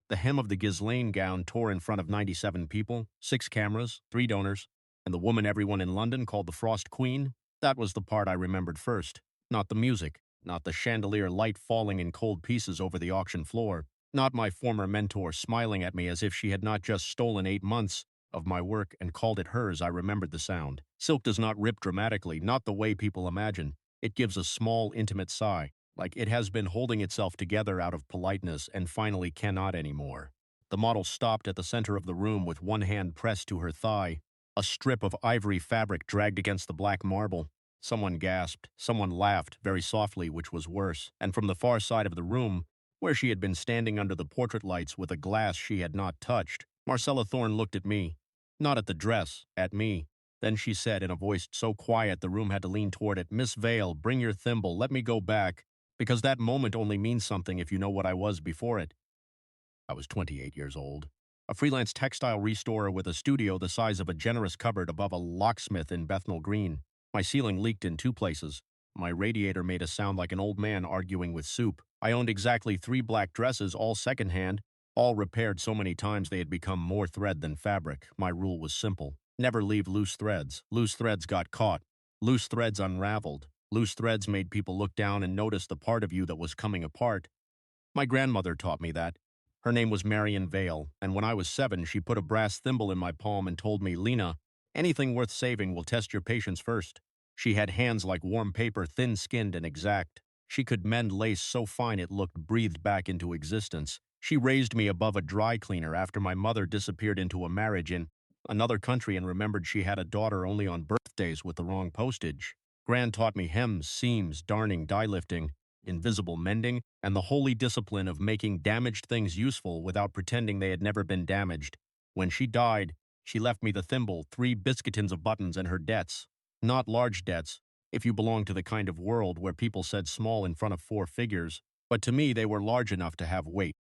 The hem of the Ghislaine gown tore in front of 97 people, 6 cameras, 3 donors, and the woman everyone in London called the Frost Queen. That was the part I remembered first. Not the music, not the chandelier light falling in cold pieces over the auction floor, not my former mentor smiling at me as if she had not just stolen 8 months of my work and called it hers. I remembered the sound. Silk does not rip dramatically, not the way people imagine. It gives a small, intimate sigh, like it has been holding itself together out of politeness and finally cannot anymore. The model stopped at the center of the room with one hand pressed to her thigh, a strip of ivory fabric dragged against the black marble. Someone gasped, someone laughed, very softly, which was worse, and from the far side of the room, where she had been standing under the portrait lights with a glass she had not touched, Marcella Thorne looked at me. Not at the dress, at me. Then she said in a voice so quiet the room had to lean toward it, "Miss Vale, bring your thimble, let me go back, because that moment only means something if you know what I was before it." I was 28 years old. A freelance textile restorer with a studio the size of a generous cupboard above a locksmith in Bethnal Green. My ceiling leaked in 2 places. My radiator made a sound like an old man arguing with soup. I owned exactly 3 black dresses, all secondhand, all repaired so many times they had become more thread than fabric. My rule was simple. Never leave loose threads. Loose threads got caught. Loose threads unraveled. Loose threads made people look down and notice the part of you that was coming apart. My grandmother taught me that. Her name was Marion Vale, and when I was 7, she put a brass thimble in my palm and told me, "Lena, anything worth saving will test your patience first." She had hands like warm paper, thin-skinned and exact. She could mend lace so fine it looked breathed back into existence. She raised me above a dry cleaner after my mother disappeared into a marriage in another country and remembered she had a daughter only on birthdays with the wrong postage. Gran taught me hems, seams, darning, dye lifting, invisible mending, and the holy discipline of making damaged things useful without pretending they had never been damaged. When she died, she left me the thimble, 3 biscuitins of buttons, and her debts. Not large debts, if you belong to the kind of world where people said small in front of 4 figures, but to me they were large enough to have weight.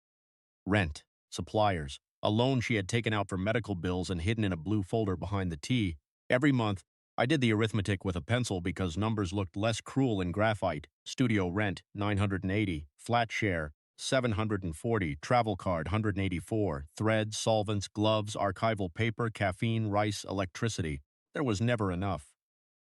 Rent, suppliers, a loan she had taken out for medical bills and hidden in a blue folder behind the T. Every month, I did the arithmetic with a pencil because numbers looked less cruel in graphite. Studio rent, 980. Flat share, 740. Travel card, 184. Thread, solvents, gloves, archival paper, caffeine, rice, electricity. There was never enough.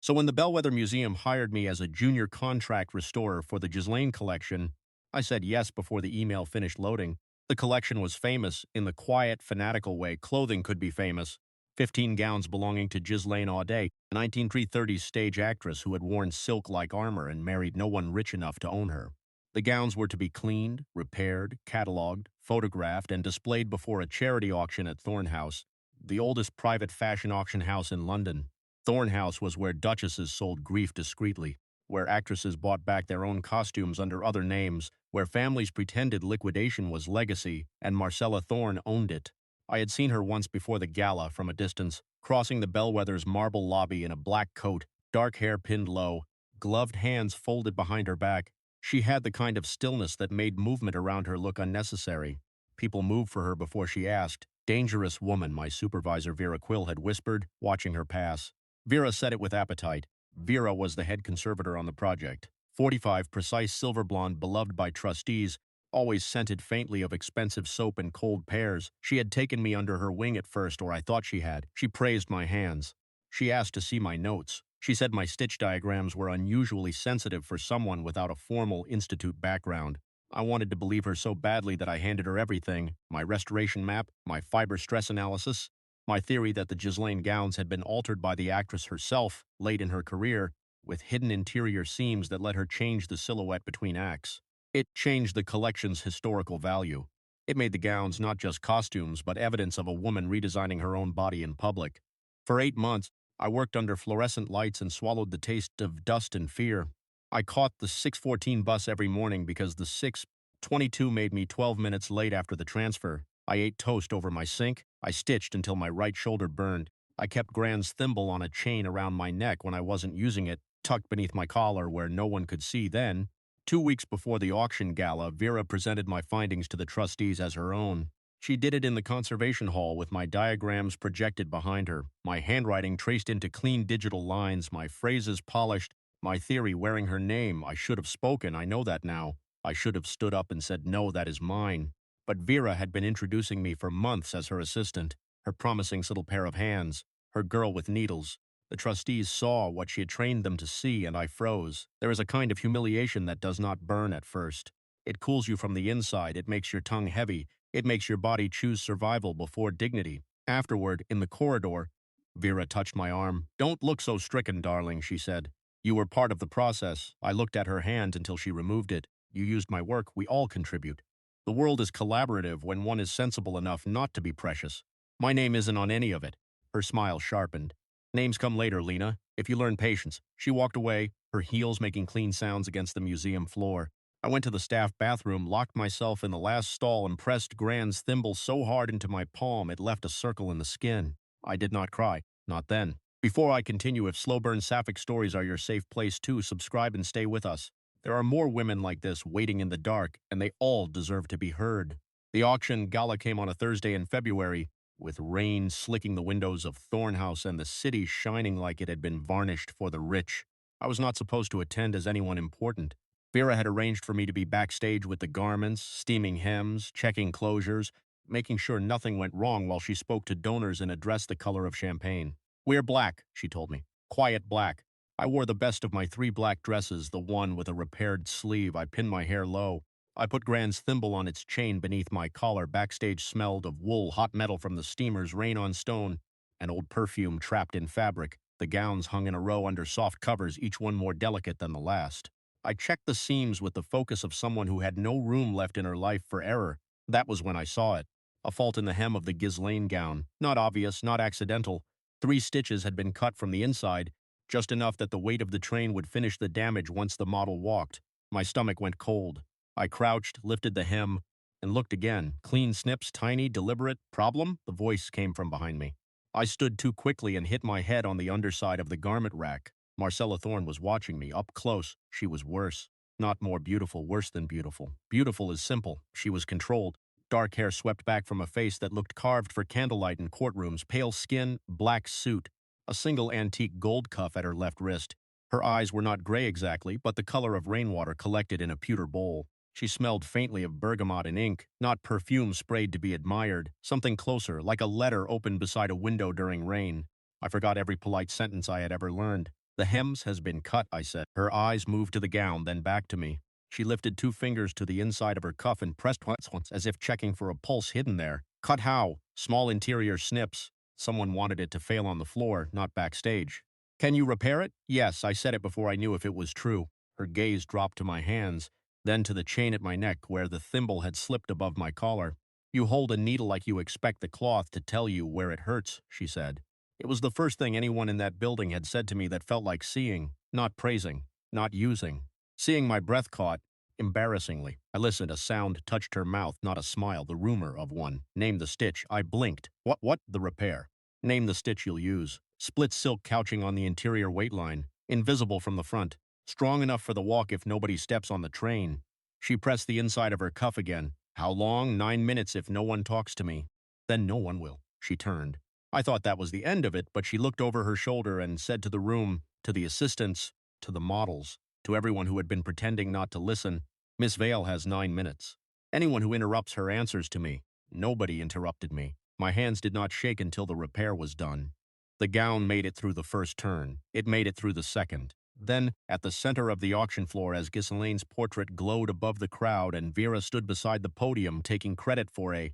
So when the Bellwether Museum hired me as a junior contract restorer for the Ghislaine collection, I said yes before the email finished loading. The collection was famous in the quiet, fanatical way clothing could be famous. 15 gowns belonging to Ghislaine Audet, a 1930s stage actress who had worn silk-like armor and married no one rich enough to own her. The gowns were to be cleaned, repaired, catalogued, photographed, and displayed before a charity auction at Thorne House, the oldest private fashion auction house in London. Thorne House was where duchesses sold grief discreetly, where actresses bought back their own costumes under other names, where families pretended liquidation was legacy, and Marcella Thorne owned it. I had seen her once before the gala from a distance, crossing the Bellwether's marble lobby in a black coat, dark hair pinned low, gloved hands folded behind her back. She had the kind of stillness that made movement around her look unnecessary. People moved for her before she asked. "Dangerous woman," my supervisor Vera Quill had whispered, watching her pass. Vera said it with appetite. Vera was the head conservator on the project. 45, precise silver blonde, beloved by trustees, always scented faintly of expensive soap and cold pears. She had taken me under her wing at first, or I thought she had. She praised my hands. She asked to see my notes. She said my stitch diagrams were unusually sensitive for someone without a formal institute background. I wanted to believe her so badly that I handed her everything: my restoration map, my fiber stress analysis, my theory that the Ghislaine gowns had been altered by the actress herself, late in her career, with hidden interior seams that let her change the silhouette between acts. It changed the collection's historical value. It made the gowns not just costumes, but evidence of a woman redesigning her own body in public. For 8 months, I worked under fluorescent lights and swallowed the taste of dust and fear. I caught the 6:14 bus every morning because the 6:22 made me 12 minutes late after the transfer. I ate toast over my sink. I stitched until my right shoulder burned. I kept Gran's thimble on a chain around my neck when I wasn't using it, tucked beneath my collar where no one could see then. 2 weeks before the auction gala, Vera presented my findings to the trustees as her own. She did it in the conservation hall with my diagrams projected behind her, my handwriting traced into clean digital lines, my phrases polished, my theory wearing her name. I should have spoken, I know that now. I should have stood up and said, "No, that is mine." But Vera had been introducing me for months as her assistant, her promising little pair of hands, her girl with needles. The trustees saw what she had trained them to see, and I froze. There is a kind of humiliation that does not burn at first. It cools you from the inside, it makes your tongue heavy, it makes your body choose survival before dignity. Afterward, in the corridor, Vera touched my arm. "Don't look so stricken, darling," she said. "You were part of the process." I looked at her hand until she removed it. "You used my work, we all contribute. The world is collaborative when one is sensible enough not to be precious. My name isn't on any of it." Her smile sharpened. "Names come later, Lena, if you learn patience." She walked away, her heels making clean sounds against the museum floor. I went to the staff bathroom, locked myself in the last stall, and pressed Gran's thimble so hard into my palm it left a circle in the skin. I did not cry. Not then. Before I continue, if slow burn sapphic stories are your safe place too, subscribe and stay with us. There are more women like this waiting in the dark, and they all deserve to be heard. The auction gala came on a Thursday in February, with rain slicking the windows of Thorne House and the city shining like it had been varnished for the rich. I was not supposed to attend as anyone important. Vera had arranged for me to be backstage with the garments, steaming hems, checking closures, making sure nothing went wrong while she spoke to donors and addressed the color of champagne. "Wear black," she told me. "Quiet black." I wore the best of my 3 black dresses, the one with a repaired sleeve. I pinned my hair low. I put Gran's thimble on its chain beneath my collar. Backstage smelled of wool, hot metal from the steamers, rain on stone, and old perfume trapped in fabric. The gowns hung in a row under soft covers, each one more delicate than the last. I checked the seams with the focus of someone who had no room left in her life for error. That was when I saw it. A fault in the hem of the Ghislaine gown. Not obvious, not accidental. 3 stitches had been cut from the inside, just enough that the weight of the train would finish the damage once the model walked. My stomach went cold. I crouched, lifted the hem, and looked again. Clean snips, tiny, deliberate. "Problem?" The voice came from behind me. I stood too quickly and hit my head on the underside of the garment rack. Marcella Thorne was watching me, up close. She was worse. Not more beautiful, worse than beautiful. Beautiful is simple. She was controlled. Dark hair swept back from a face that looked carved for candlelight in courtrooms, pale skin, black suit, a single antique gold cuff at her left wrist. Her eyes were not gray exactly, but the color of rainwater collected in a pewter bowl. She smelled faintly of bergamot and ink, not perfume sprayed to be admired, something closer, like a letter opened beside a window during rain. I forgot every polite sentence I had ever learned. "The hems has been cut," I said. Her eyes moved to the gown, then back to me. She lifted 2 fingers to the inside of her cuff and pressed once, as if checking for a pulse hidden there. "Cut how?" "Small interior snips." Someone wanted it to fail on the floor, not backstage. "Can you repair it?" "Yes," I said it before I knew if it was true. Her gaze dropped to my hands, then to the chain at my neck where the thimble had slipped above my collar. "You hold a needle like you expect the cloth to tell you where it hurts," she said. It was the first thing anyone in that building had said to me that felt like seeing, not praising, not using. Seeing my breath caught, embarrassingly. I listened. A sound touched her mouth, not a smile, the rumor of one. "Name the stitch." I blinked. What? "The repair." "Name the stitch you'll use." "Split silk couching on the interior weight line. Invisible from the front. Strong enough for the walk if nobody steps on the train." She pressed the inside of her cuff again. "How long?" "9 minutes if no one talks to me." "Then no one will." She turned. I thought that was the end of it, but she looked over her shoulder and said to the room, to the assistants, to the models, to everyone who had been pretending not to listen, "Miss Vale has 9 minutes. Anyone who interrupts her answers to me." Nobody interrupted me. My hands did not shake until the repair was done. The gown made it through the first turn. It made it through the second. Then, at the center of the auction floor, as Ghislaine's portrait glowed above the crowd and Vera stood beside the podium taking credit for a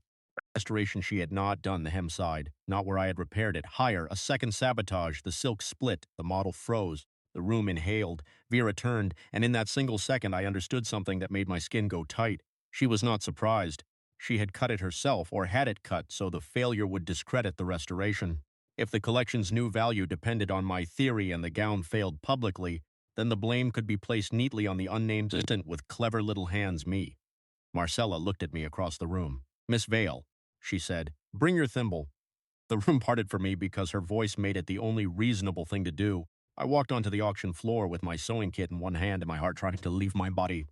restoration she had not done, the hem side, not where I had repaired it. Higher, a second sabotage, the silk split, the model froze. The room inhaled. Vera turned, and in that single second I understood something that made my skin go tight. She was not surprised. She had cut it herself, or had it cut, so the failure would discredit the restoration. If the collection's new value depended on my theory and the gown failed publicly, then the blame could be placed neatly on the unnamed assistant with clever little hands, me. Marcella looked at me across the room. "Miss Vale," she said, "bring your thimble." The room parted for me because her voice made it the only reasonable thing to do. I walked onto the auction floor with my sewing kit in one hand and my heart trying to leave my body.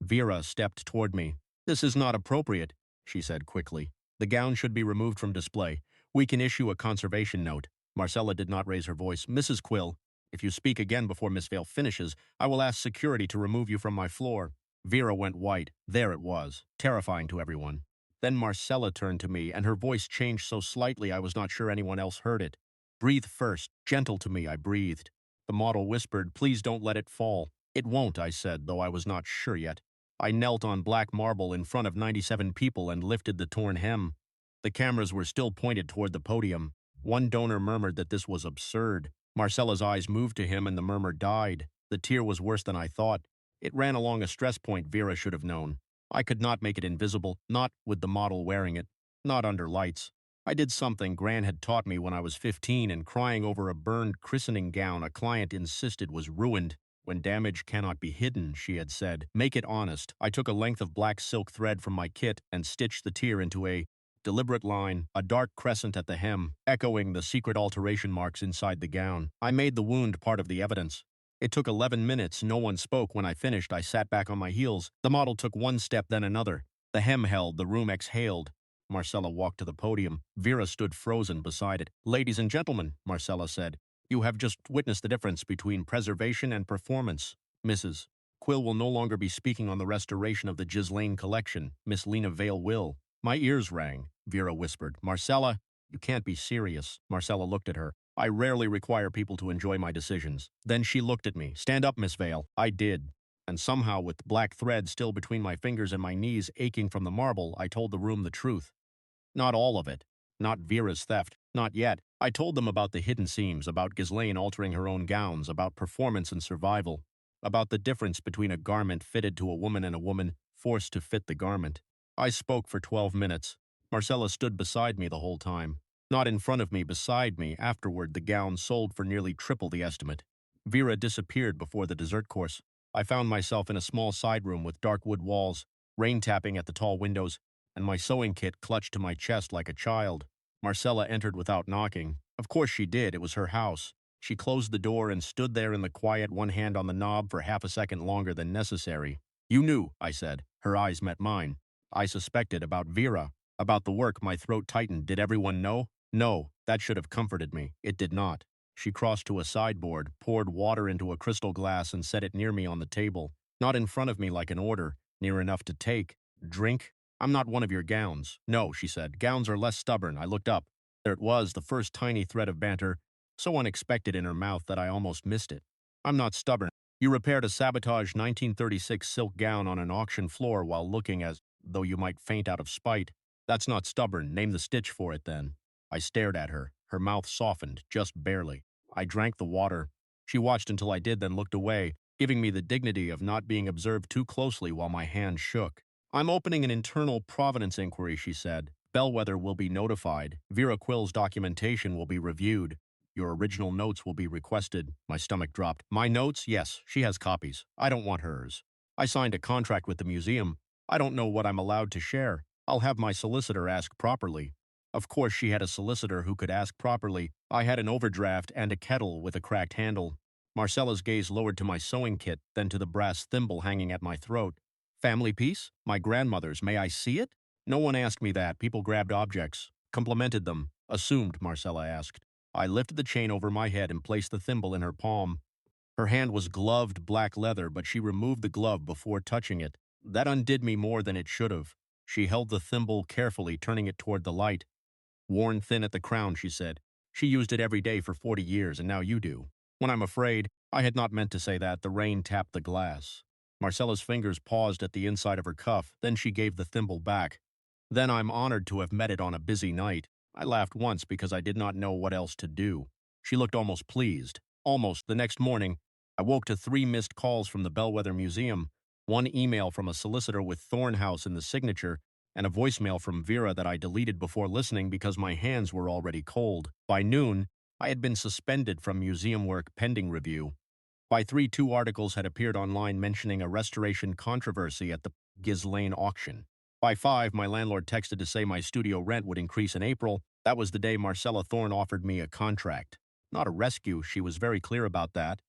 Vera stepped toward me. "This is not appropriate," she said quickly. "The gown should be removed from display. We can issue a conservation note." Marcella did not raise her voice. "Mrs. Quill, if you speak again before Miss Vale finishes, I will ask security to remove you from my floor." Vera went white. There it was, terrifying to everyone. Then Marcella turned to me, and her voice changed so slightly I was not sure anyone else heard it. "Breathe first. Gentle to me," I breathed. The model whispered, "Please don't let it fall." "It won't," I said, though I was not sure yet. I knelt on black marble in front of 97 people and lifted the torn hem. The cameras were still pointed toward the podium. One donor murmured that this was absurd. Marcella's eyes moved to him and the murmur died. The tear was worse than I thought. It ran along a stress point Vera should have known. I could not make it invisible, not with the model wearing it, not under lights. I did something Gran had taught me when I was 15 and crying over a burned christening gown a client insisted was ruined. When damage cannot be hidden, she had said, make it honest. I took a length of black silk thread from my kit and stitched the tear into a deliberate line, a dark crescent at the hem, echoing the secret alteration marks inside the gown. I made the wound part of the evidence. It took 11 minutes. No one spoke. When I finished, I sat back on my heels. The model took one step, then another. The hem held. The room exhaled. Marcella walked to the podium. Vera stood frozen beside it. "Ladies and gentlemen," Marcella said, "you have just witnessed the difference between preservation and performance. Mrs. Quill will no longer be speaking on the restoration of the Ghislaine collection. Miss Lena Vale will." My ears rang. Vera whispered, "Marcella, you can't be serious." Marcella looked at her. "I rarely require people to enjoy my decisions." Then she looked at me. "Stand up, Miss Vale." I did. And somehow, with black thread still between my fingers and my knees aching from the marble, I told the room the truth. Not all of it. Not Vera's theft. Not yet. I told them about the hidden seams, about Ghislaine altering her own gowns, about performance and survival, about the difference between a garment fitted to a woman and a woman forced to fit the garment. I spoke for 12 minutes. Marcella stood beside me the whole time. Not in front of me, beside me. Afterward, the gown sold for nearly triple the estimate. Vera disappeared before the dessert course. I found myself in a small side room with dark wood walls, rain tapping at the tall windows, and my sewing kit clutched to my chest like a child. Marcella entered without knocking. Of course she did. It was her house. She closed the door and stood there in the quiet, one hand on the knob for half a second longer than necessary. "You knew," I said. Her eyes met mine. I suspected about Vera. About the work. My throat tightened. Did everyone know? No. That should have comforted me. It did not. She crossed to a sideboard, poured water into a crystal glass and set it near me on the table. Not in front of me like an order, near enough to take. "Drink?" "I'm not one of your gowns." "No," she said. "Gowns are less stubborn." I looked up. There it was, the first tiny thread of banter, so unexpected in her mouth that I almost missed it. "I'm not stubborn. You repaired a sabotaged 1936 silk gown on an auction floor while looking as though you might faint out of spite. That's not stubborn. Name the stitch for it, then." I stared at her. Her mouth softened, just barely. I drank the water. She watched until I did, then looked away, giving me the dignity of not being observed too closely while my hand shook. "I'm opening an internal provenance inquiry," she said. "Bellwether will be notified. Vera Quill's documentation will be reviewed. Your original notes will be requested." My stomach dropped. "My notes? Yes, she has copies. I don't want hers. I signed a contract with the museum. I don't know what I'm allowed to share. I'll have my solicitor ask properly." Of course she had a solicitor who could ask properly. I had an overdraft and a kettle with a cracked handle. Marcella's gaze lowered to my sewing kit, then to the brass thimble hanging at my throat. "Family piece? My grandmother's. May I see it?" No one asked me that. People grabbed objects, complimented them, assumed, Marcella asked. I lifted the chain over my head and placed the thimble in her palm. Her hand was gloved black leather, but she removed the glove before touching it. That undid me more than it should have. She held the thimble carefully, turning it toward the light. "Worn thin at the crown," she said. "She used it every day for 40 years, and now you do." When I'm afraid, I had not meant to say that, the rain tapped the glass. Marcella's fingers paused at the inside of her cuff, then she gave the thimble back. "Then I'm honored to have met it on a busy night." I laughed once because I did not know what else to do. She looked almost pleased. Almost. The next morning, I woke to 3 missed calls from the Bellwether Museum, 1 email from a solicitor with Thorne House in the signature, and a voicemail from Vera that I deleted before listening because my hands were already cold. By noon, I had been suspended from museum work pending review. By 3, 2 articles had appeared online mentioning a restoration controversy at the Ghislaine auction. By 5, my landlord texted to say my studio rent would increase in April. That was the day Marcella Thorne offered me a contract. Not a rescue, she was very clear about that.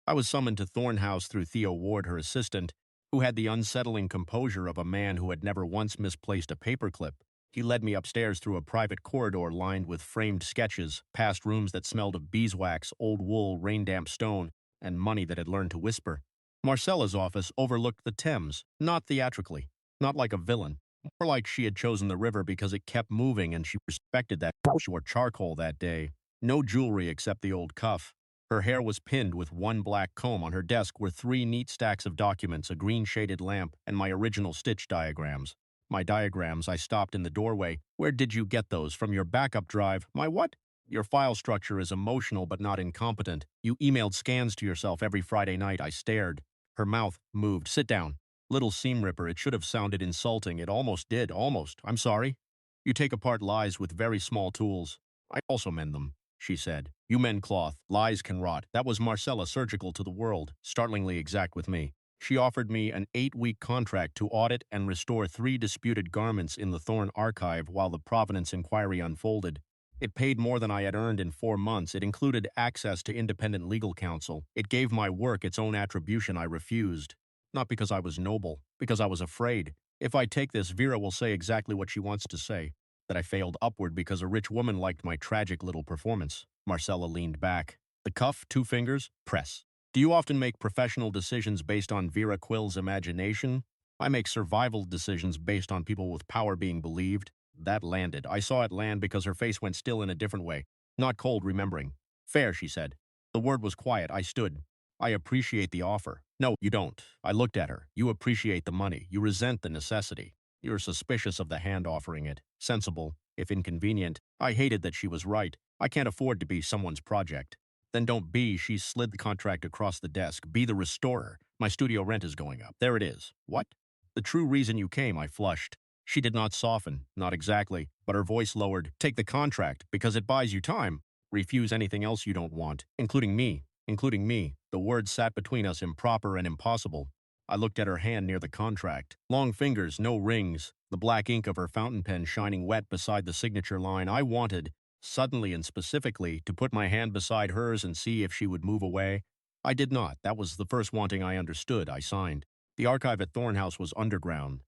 I was summoned to Thorne House through Theo Ward, her assistant, who had the unsettling composure of a man who had never once misplaced a paperclip. He led me upstairs through a private corridor lined with framed sketches, past rooms that smelled of beeswax, old wool, rain-damp stone, and money that had learned to whisper. Marcella's office overlooked the Thames, not theatrically, not like a villain. More like she had chosen the river because it kept moving and she respected that short charcoal that day. No jewelry except the old cuff. Her hair was pinned with one black comb. On her desk were three neat stacks of documents, a green-shaded lamp, and my original stitch diagrams. My diagrams, I stopped in the doorway. Where did you get those? From your backup drive? My what? Your file structure is emotional but not incompetent. You emailed scans to yourself every Friday night. I stared. Her mouth moved. Sit down. Little seam ripper, it should have sounded insulting. It almost did, almost. I'm sorry. You take apart lies with very small tools. I also mend them, she said. You mend cloth. Lies can rot. That was Marcella, surgical to the world, startlingly exact with me. She offered me an 8-week contract to audit and restore 3 disputed garments in the Thorne archive while the Provenance inquiry unfolded. It paid more than I had earned in 4 months. It included access to independent legal counsel. It gave my work its own attribution. I refused. Not because I was noble, because I was afraid. If I take this, Vera will say exactly what she wants to say, that I failed upward because a rich woman liked my tragic little performance. Marcella leaned back. The cuff, 2 fingers, press. Do you often make professional decisions based on Vera Quill's imagination? I make survival decisions based on people with power being believed. That landed. I saw it land because her face went still in a different way. Not cold, remembering. Fair, she said. The word was quiet. I stood. I appreciate the offer. No, you don't. I looked at her. You appreciate the money. You resent the necessity. You're suspicious of the hand offering it. Sensible, if inconvenient. I hated that she was right. I can't afford to be someone's project. Then don't be. She slid the contract across the desk. Be the restorer. My studio rent is going up. There it is. What? The true reason you came, I flushed. She did not soften. Not exactly. But her voice lowered. Take the contract, because it buys you time. Refuse anything else you don't want, including me. Including me. The words sat between us, improper and impossible. I looked at her hand near the contract. Long fingers, no rings. The black ink of her fountain pen shining wet beside the signature line. I wanted, suddenly and specifically, to put my hand beside hers and see if she would move away. I did not. That was the first wanting I understood. I signed. The archive at Thornhouse was underground.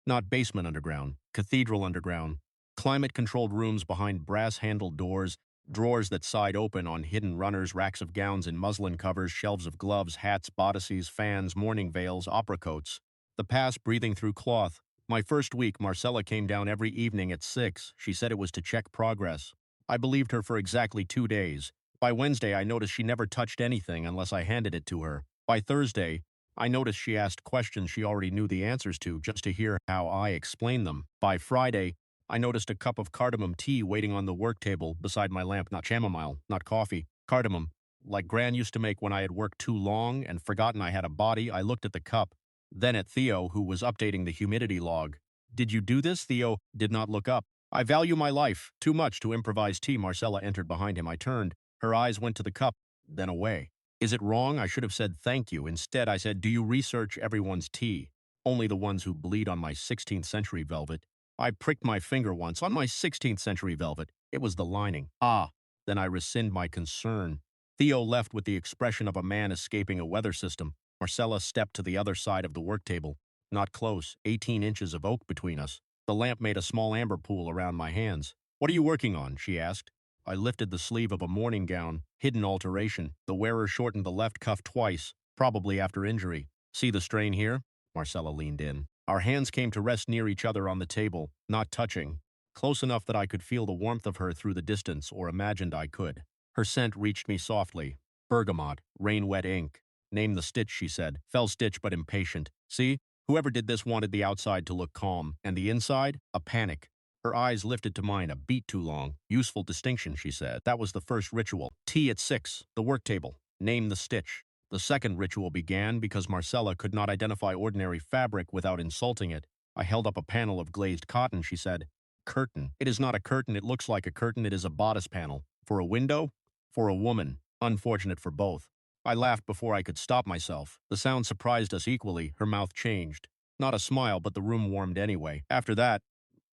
Not basement underground. Cathedral underground. Climate-controlled rooms behind brass-handled doors, drawers that side open on hidden runners, racks of gowns in muslin covers, shelves of gloves, hats, bodices, fans, morning veils, opera coats. The past breathing through cloth. My first week, Marcella came down every evening at 6. She said it was to check progress. I believed her for exactly 2 days. By Wednesday, I noticed she never touched anything unless I handed it to her. By Thursday, I noticed she asked questions she already knew the answers to just to hear how I explained them. By Friday, I noticed a cup of cardamom tea waiting on the work table beside my lamp. Not chamomile, not coffee. Cardamom. Like Gran used to make when I had worked too long and forgotten I had a body. I looked at the cup, then at Theo, who was updating the humidity log. Did you do this? Theo did not look up. I value my life too much to improvise tea. Marcella entered behind him. I turned. Her eyes went to the cup, then away. Is it wrong? I should have said thank you. Instead, I said, do you research everyone's tea? Only the ones who bleed on my 16th century velvet. I pricked my finger once on my 16th century velvet. It was the lining. Ah, then I rescind my concern. Theo left with the expression of a man escaping a weather system. Marcella stepped to the other side of the work table. Not close, 18 inches of oak between us. The lamp made a small amber pool around my hands. What are you working on? She asked. I lifted the sleeve of a morning gown. Hidden alteration. The wearer shortened the left cuff twice, probably after injury. See the strain here? Marcella leaned in. Our hands came to rest near each other on the table, not touching. Close enough that I could feel the warmth of her through the distance, or imagined I could. Her scent reached me softly. Bergamot, rain-wet ink. Name the stitch, she said. Fell stitch, but impatient. See? Whoever did this wanted the outside to look calm, and the inside, a panic. Her eyes lifted to mine, a beat too long. Useful distinction, she said. That was the first ritual. Tea at 6, the work table. Name the stitch. The second ritual began because Marcella could not identify ordinary fabric without insulting it. I held up a panel of glazed cotton, she said. Curtain. It is not a curtain, it looks like a curtain, it is a bodice panel. For a window? For a woman. Unfortunate for both. I laughed before I could stop myself. The sound surprised us equally. Her mouth changed. Not a smile, but the room warmed anyway. After that,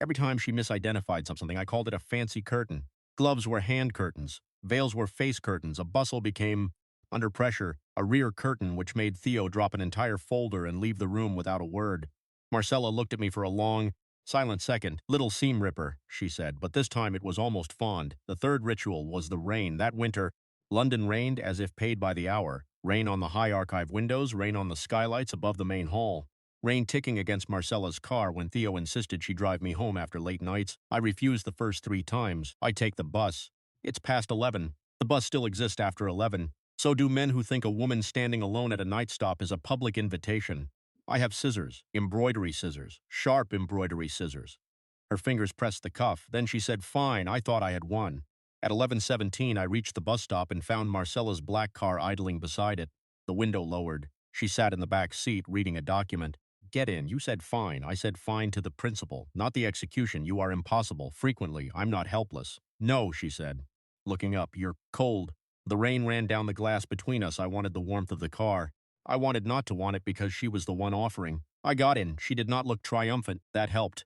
every time she misidentified something, I called it a fancy curtain. Gloves were hand curtains. Veils were face curtains. A bustle became, under pressure, a rear curtain which made Theo drop an entire folder and leave the room without a word. Marcella looked at me for a long, silent second. Little seam ripper, she said, but this time it was almost fond. The third ritual was the rain. That winter, London rained as if paid by the hour. Rain on the high archive windows, rain on the skylights above the main hall. Rain ticking against Marcella's car when Theo insisted she drive me home after late nights. I refused the first 3 times. I take the bus. It's past 11. The bus still exists after 11. So do men who think a woman standing alone at a night stop is a public invitation. I have scissors, embroidery scissors, sharp embroidery scissors. Her fingers pressed the cuff. Then she said, "Fine, I thought I had won." At 11:17, I reached the bus stop and found Marcella's black car idling beside it, the window lowered. She sat in the back seat reading a document. "Get in. You said fine. I said fine to the principal, not the execution. You are impossible. Frequently, I'm not helpless." "No," she said, looking up. "You're cold." The rain ran down the glass between us. I wanted the warmth of the car. I wanted not to want it because she was the one offering. I got in. She did not look triumphant. That helped.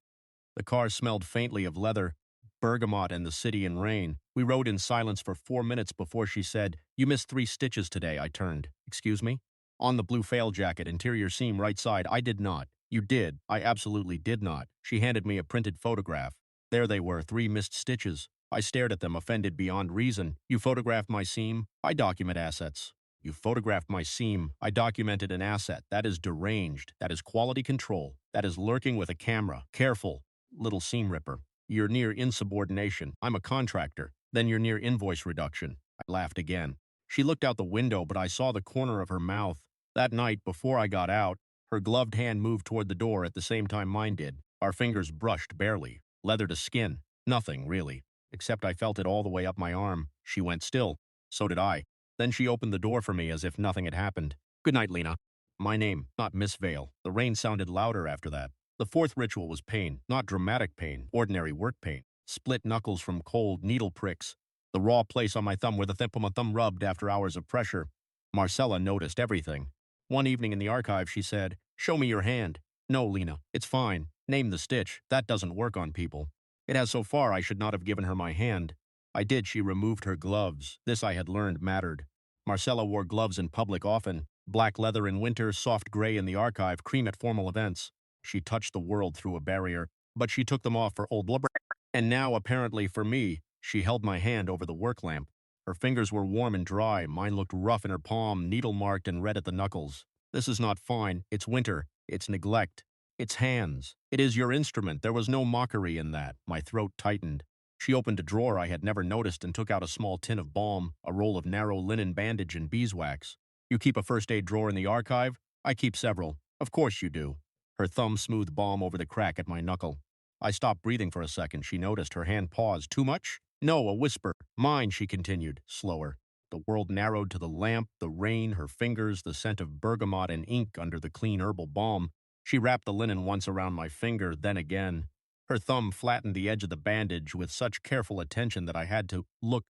The car smelled faintly of leather, bergamot, and the city and rain. We rode in silence for 4 minutes before she said, "You missed 3 stitches today." I turned. "Excuse me?" "On the blue fail jacket, interior seam, right side." "I did not." "You did." "I absolutely did not." She handed me a printed photograph. There they were, 3 missed stitches. I stared at them, offended beyond reason. "You photographed my seam?" "I document assets." "You photographed my seam." "I documented an asset." "That is deranged. That is quality control. That is lurking with a camera. Careful. Little seam ripper. You're near insubordination. I'm a contractor. Then you're near invoice reduction." I laughed again. She looked out the window, but I saw the corner of her mouth. That night, before I got out, her gloved hand moved toward the door at the same time mine did. Our fingers brushed barely. Leather to skin. Nothing, really. Except I felt it all the way up my arm. She went still. So did I. Then she opened the door for me as if nothing had happened. "Good night, Lena." My name, not Miss Vale. The rain sounded louder after that. The fourth ritual was pain, not dramatic pain, ordinary work pain. Split knuckles from cold needle pricks. The raw place on my thumb where the tip of my thumb rubbed after hours of pressure. Marcella noticed everything. One evening in the archive, she said, "Show me your hand." "No, Lena, it's fine. Name the stitch. That doesn't work on people." It has so far I should not have given her my hand. I did. She removed her gloves. This I had learned mattered. Marcella wore gloves in public often. Black leather in winter, soft gray in the archive, cream at formal events. She touched the world through a barrier, but she took them off for old blubber. And now, apparently for me, she held my hand over the work lamp. Her fingers were warm and dry. Mine looked rough in her palm, needle-marked and red at the knuckles. This is not fine. It's winter. It's neglect. It's hands. It is your instrument. There was no mockery in that. My throat tightened. She opened a drawer I had never noticed and took out a small tin of balm, a roll of narrow linen bandage, and beeswax. "You keep a first aid drawer in the archive?" "I keep several." "Of course you do." Her thumb smoothed balm over the crack at my knuckle. I stopped breathing for a second. She noticed. Her hand paused. "Too much?" "No, a whisper." "Mine," she continued, slower. The world narrowed to the lamp, the rain, her fingers, the scent of bergamot and ink under the clean herbal balm. She wrapped the linen once around my finger, then again. Her thumb flattened the edge of the bandage with such careful attention that I had to look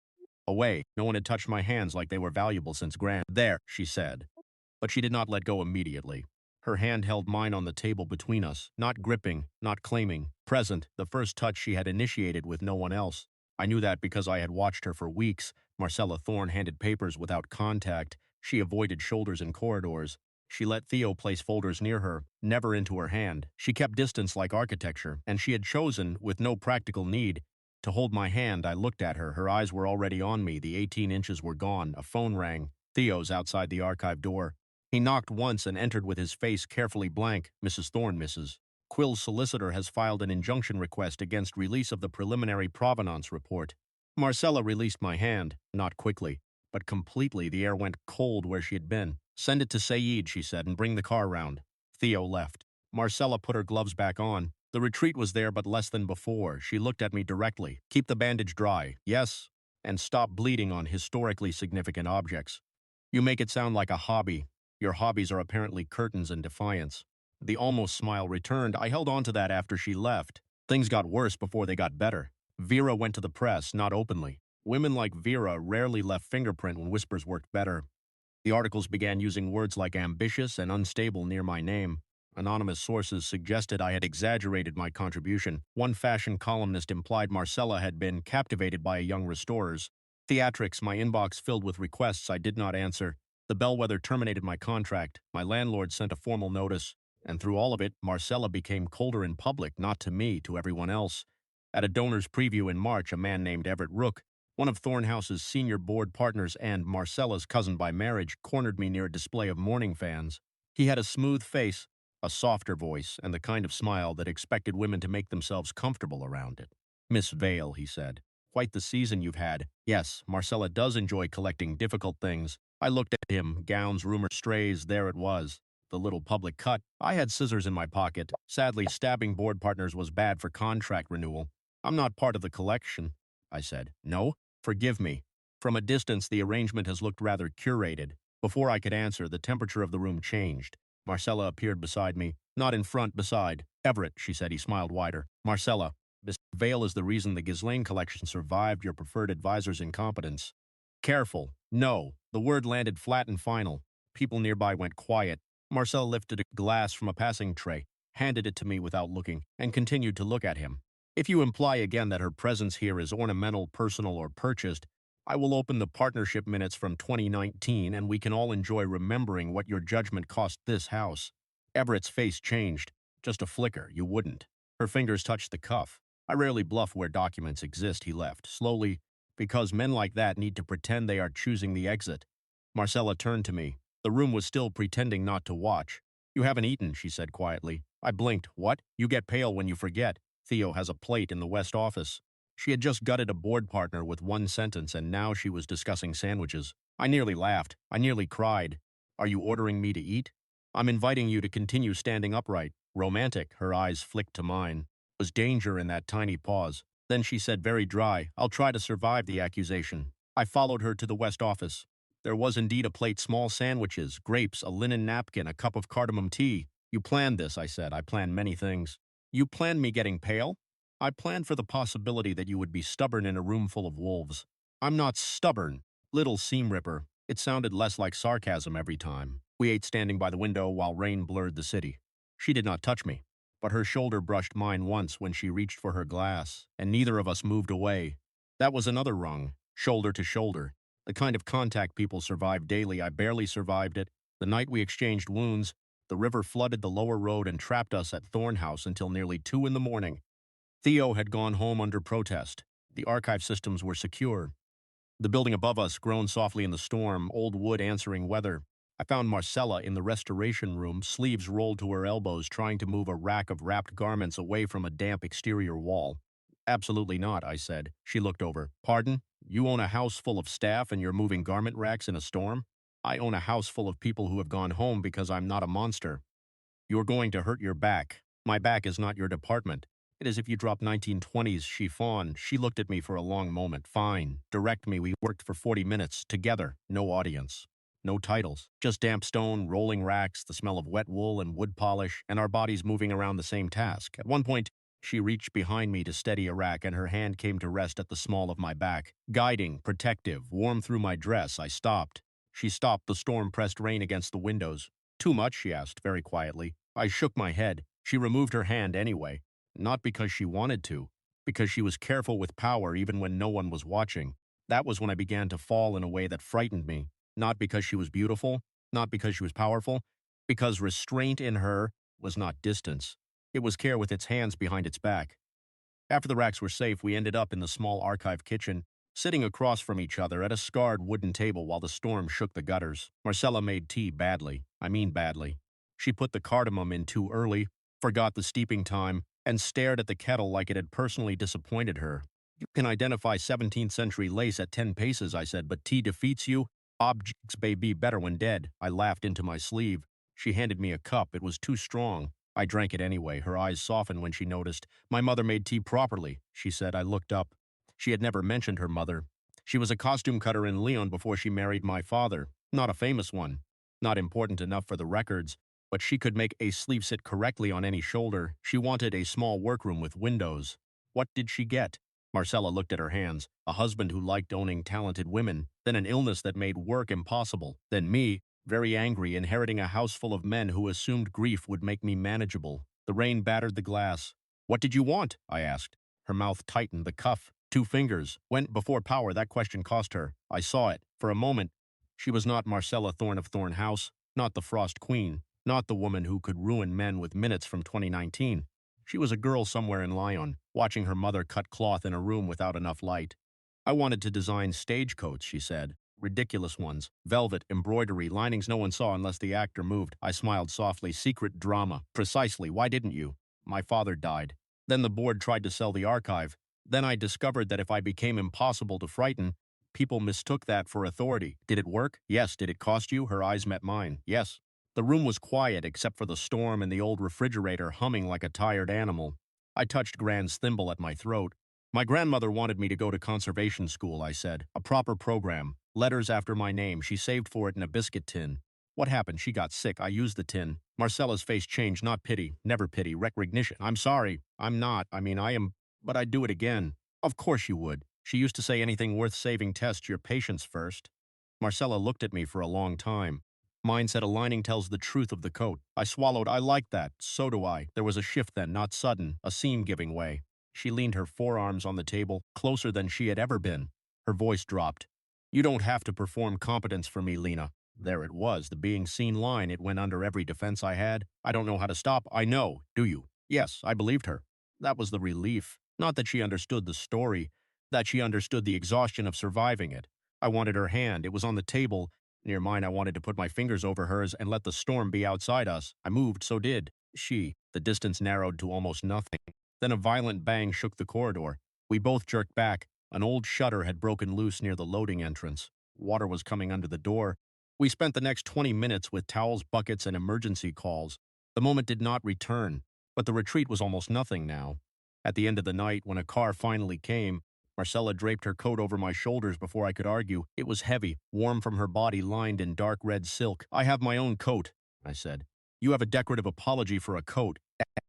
away. No one had touched my hands like they were valuable since Gran. "There," she said. But she did not let go immediately. Her hand held mine on the table between us, not gripping, not claiming, present, the first touch she had initiated with no one else. I knew that because I had watched her for weeks. Marcella Thorne handed papers without contact. She avoided shoulders in corridors. She let Theo place folders near her, never into her hand. She kept distance like architecture, and she had chosen, with no practical need, to hold my hand. I looked at her. Her eyes were already on me. The 18 inches were gone. A phone rang. Theo's outside the archive door. He knocked once and entered with his face carefully blank. "Mrs. Thorne, Mrs. Quill's solicitor has filed an injunction request against release of the preliminary provenance report." Marcella released my hand, not quickly, but completely. The air went cold where she had been. "Send it to Saeed," she said, "and bring the car round." Theo left. Marcella put her gloves back on. The retreat was there but less than before. She looked at me directly. "Keep the bandage dry." "Yes." "And stop bleeding on historically significant objects. You make it sound like a hobby. Your hobbies are apparently curtains and defiance." The almost smile returned. I held on to that after she left. Things got worse before they got better. Vera went to the press, not openly. Women like Vera rarely left fingerprint when whispers worked better. The articles began using words like ambitious and unstable near my name. Anonymous sources suggested I had exaggerated my contribution. One fashion columnist implied Marcella had been captivated by a young restorer's. Theatrics, my inbox filled with requests I did not answer. The bellwether terminated my contract. My landlord sent a formal notice. And through all of it, Marcella became colder in public, not to me, to everyone else. At a donor's preview in March, a man named Everett Rook, one of Thornhouse's senior board partners and Marcella's cousin by marriage, cornered me near a display of mourning fans. He had a smooth face, a softer voice, and the kind of smile that expected women to make themselves comfortable around it. Miss Vale, he said. Quite the season you've had. Yes, Marcella does enjoy collecting difficult things. I looked at him, gowns, rumor strays, there it was. The little public cut. I had scissors in my pocket. Sadly, stabbing board partners was bad for contract renewal. I'm not part of the collection, I said. No? Forgive me. From a distance, the arrangement has looked rather curated. Before I could answer, the temperature of the room changed. Marcella appeared beside me. Not in front, beside. Everett, she said. He smiled wider. Marcella, Miss Vale is the reason the Ghislaine collection survived your preferred advisor's incompetence. Careful. No. The word landed flat and final. People nearby went quiet. Marcella lifted a glass from a passing tray, handed it to me without looking, and continued to look at him. If you imply again that her presence here is ornamental, personal, or purchased, I will open the partnership minutes from 2019 and we can all enjoy remembering what your judgment cost this house. Everett's face changed. Just a flicker, you wouldn't. Her fingers touched the cuff. I rarely bluff where documents exist, he left, slowly, because men like that need to pretend they are choosing the exit. Marcella turned to me. The room was still pretending not to watch. You haven't eaten, she said quietly. I blinked. What? You get pale when you forget. Theo has a plate in the West office. She had just gutted a board partner with one sentence, and now she was discussing sandwiches. I nearly laughed. I nearly cried. Are you ordering me to eat? I'm inviting you to continue standing upright. Romantic, her eyes flicked to mine. Was danger in that tiny pause. Then she said very dry, I'll try to survive the accusation. I followed her to the West office. There was indeed a plate, small sandwiches, grapes, a linen napkin, a cup of cardamom tea. You planned this, I said. I planned many things. You planned me getting pale? I planned for the possibility that you would be stubborn in a room full of wolves. I'm not stubborn. Little seam ripper. It sounded less like sarcasm every time. We ate standing by the window while rain blurred the city. She did not touch me, but her shoulder brushed mine once when she reached for her glass, and neither of us moved away. That was another rung, shoulder to shoulder. The kind of contact people survive daily. I barely survived it. The night we exchanged wounds, the river flooded the lower road and trapped us at Thorne House until nearly 2 in the morning. Theo had gone home under protest. The archive systems were secure. The building above us groaned softly in the storm, old wood answering weather. I found Marcella in the restoration room, sleeves rolled to her elbows, trying to move a rack of wrapped garments away from a damp exterior wall. Absolutely not, I said. She looked over. Pardon? You own a house full of staff and you're moving garment racks in a storm? I own a house full of people who have gone home because I'm not a monster. You're going to hurt your back. My back is not your department. It is if you drop 1920s chiffon. She looked at me for a long moment. Fine. Direct me. We worked for 40 minutes. Together. No audience. No titles. Just damp stone, rolling racks, the smell of wet wool and wood polish, and our bodies moving around the same task. At one point, she reached behind me to steady a rack, and her hand came to rest at the small of my back. Guiding, protective, warm through my dress, I stopped. She stopped the storm-pressed rain against the windows. Too much, she asked, very quietly. I shook my head. She removed her hand anyway. Not because she wanted to, because she was careful with power even when no one was watching. That was when I began to fall in a way that frightened me. Not because she was beautiful, not because she was powerful, because restraint in her was not distance. It was care with its hands behind its back. After the racks were safe, we ended up in the small archive kitchen, sitting across from each other at a scarred wooden table while the storm shook the gutters. Marcella made tea badly. I mean badly. She put the cardamom in too early, forgot the steeping time, and stared at the kettle like it had personally disappointed her. You can identify 17th century lace at 10 paces, I said, but tea defeats you? Objects may be better when dead. I laughed into my sleeve. She handed me a cup. It was too strong. I drank it anyway. Her eyes softened when she noticed. My mother made tea properly, she said. I looked up. She had never mentioned her mother. She was a costume cutter in Lyon before she married my father. Not a famous one. Not important enough for the records. But she could make a sleeve sit correctly on any shoulder. She wanted a small workroom with windows. What did she get? Marcella looked at her hands. A husband who liked owning talented women. Then an illness that made work impossible. Then me, very angry, inheriting a house full of men who assumed grief would make me manageable. The rain battered the glass. What did you want? I asked. Her mouth tightened. The cuff. 2 fingers. Went before power. That question cost her. I saw it. For a moment, she was not Marcella Thorne of Thorne House. Not the Frost Queen. Not the woman who could ruin men with minutes from 2019. She was a girl somewhere in Lyon, watching her mother cut cloth in a room without enough light. I wanted to design stagecoats, she said. ridiculous ones. Velvet, embroidery, linings no one saw unless the actor moved. I smiled softly. Secret drama. Precisely. Why didn't you? My father died. Then the board tried to sell the archive. Then I discovered that if I became impossible to frighten, people mistook that for authority. Did it work? Yes. Did it cost you? Her eyes met mine. Yes. The room was quiet except for the storm and the old refrigerator humming like a tired animal. I touched Gran's thimble at my throat. My grandmother wanted me to go to conservation school, I said. A proper program. Letters after my name. She saved for it in a biscuit tin. What happened? She got sick. I used the tin. Marcella's face changed. Not pity. Never pity. Recognition. I'm sorry. I'm not. I am. But I'd do it again. Of course you would. She used to say anything worth saving test your patience first. Marcella looked at me for a long time. Mine said a lining tells the truth of the coat. I swallowed. I like that. So do I. There was a shift then, not sudden, a seam giving way. She leaned her forearms on the table, closer than she had ever been. Her voice dropped. You don't have to perform competence for me, Lena. There it was, the being seen line. It went under every defense I had. I don't know how to stop. I know. Do you? Yes, I believed her. That was the relief. Not that she understood the story, that she understood the exhaustion of surviving it. I wanted her hand. It was on the table. Near mine, I wanted to put my fingers over hers and let the storm be outside us. I moved, so did she. The distance narrowed to almost nothing. Then a violent bang shook the corridor. We both jerked back. An old shutter had broken loose near the loading entrance. Water was coming under the door. We spent the next 20 minutes with towels, buckets, and emergency calls. The moment did not return, but the retreat was almost nothing now. At the end of the night, when a car finally came, Marcella draped her coat over my shoulders before I could argue. It was heavy, warm from her body, lined in dark red silk. I have my own coat, I said. You have a decorative apology for a coat.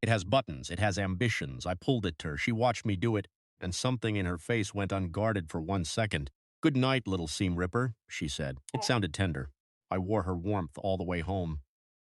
It has buttons, it has ambitions. I pulled at her. She watched me do it, and something in her face went unguarded for 1 second. Good night, little seam ripper, she said. It sounded tender. I wore her warmth all the way home.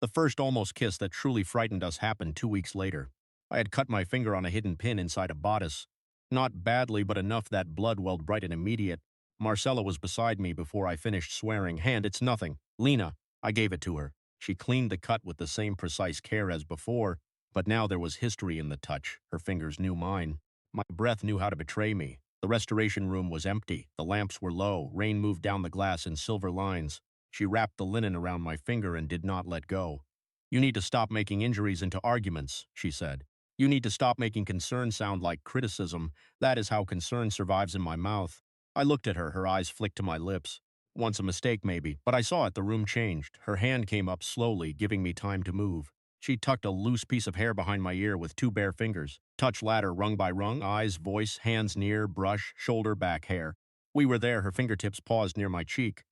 The first almost kiss that truly frightened us happened 2 weeks later. I had cut my finger on a hidden pin inside a bodice. Not badly, but enough that blood welled bright and immediate. Marcella was beside me before I finished swearing. Hand, it's nothing. Lena, I gave it to her. She cleaned the cut with the same precise care as before, but now there was history in the touch. Her fingers knew mine. My breath knew how to betray me. The restoration room was empty. The lamps were low. Rain moved down the glass in silver lines. She wrapped the linen around my finger and did not let go. You need to stop making injuries into arguments, she said. You need to stop making concern sound like criticism. That is how concern survives in my mouth. I looked at her. Her eyes flicked to my lips. Once a mistake, maybe, but I saw it. The room changed. Her hand came up slowly, giving me time to move. She tucked a loose piece of hair behind my ear with 2 bare fingers. Touch ladder rung by rung, eyes, voice, hands near, brush, shoulder, back, hair. We were there. Her fingertips paused near my cheek.